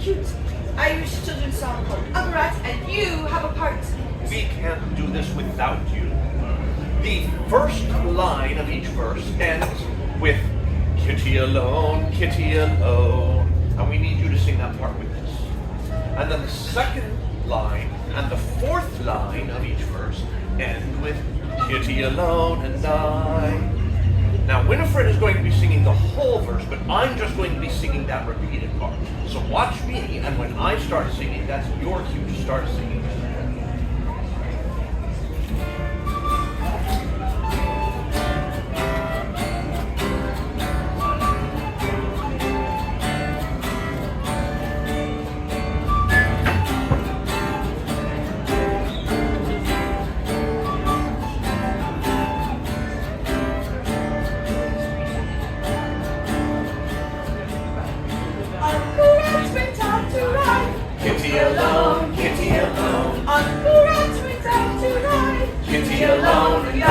cute Irish children's song called Ugrat, and you have a part. We can't do this without you. The first line of each verse ends with Kitty alone, Kitty alone. And we need you to sing that part with us. And then the second line and the fourth line of each verse end with Kitty alone and I. Now Winifred is going to be singing the whole verse, but I'm just going to be singing that repeated part. So watch me, and when I start singing, that's your cue to start singing. Kitty alone, Kitty alone. Uncle Rat went out to ride. Kitty alone and I.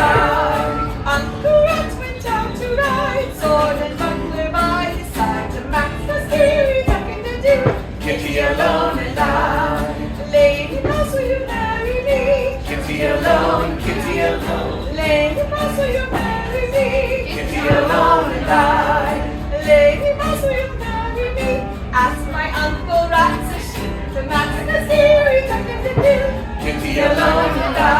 Uncle Rat went out to ride. Sword and buckler by his side. To Max the scary duck in the dew. Kitty alone and I. Lady Mouse, will you marry me? Kitty alone, Kitty alone. Lady Mouse, will you marry me? Kitty alone and I. Lady Mouse, will you marry me? Ask my Uncle Rat, says she. To Max the scary duck in the dew. Kitty alone and I.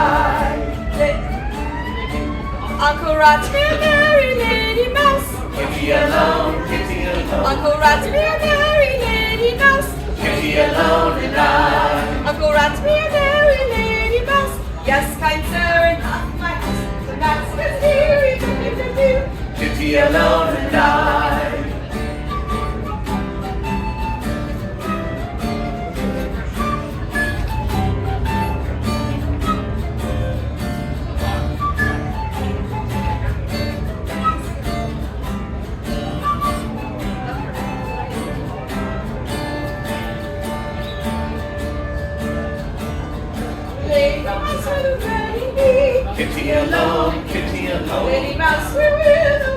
Uncle Rat will marry Lady Mouse. Kitty alone, Kitty alone. Uncle Rat will marry Lady Mouse. Kitty alone and I. Uncle Rat will marry Lady Mouse. Yes, kind sir, and half my house. The Max is here, do. Kitty alone and I. Lady Mouse will marry me. Kitty alone, Kitty alone. Lady Mouse will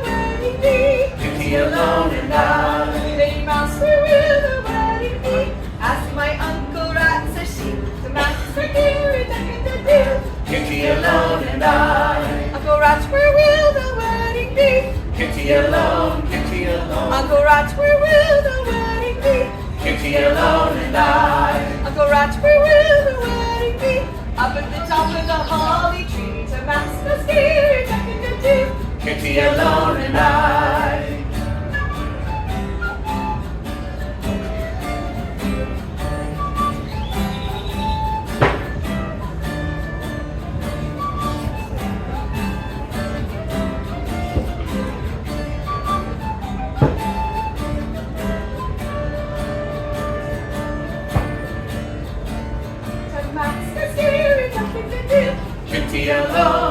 marry me. Kitty alone and I. Lady Mouse will marry me. Ask my Uncle Rat, says she. The Max is here, duck in the dew. Kitty alone and I. Uncle Rat, where will the wedding be? Kitty alone, Kitty alone. Uncle Rat, where will the wedding be? Kitty alone and I. Uncle Rat, where will the wedding be? Up at the top of the holly tree, to Max the scary duck in the dew. Kitty alone and I. To Max the scary duck in the dew. Kitty alone.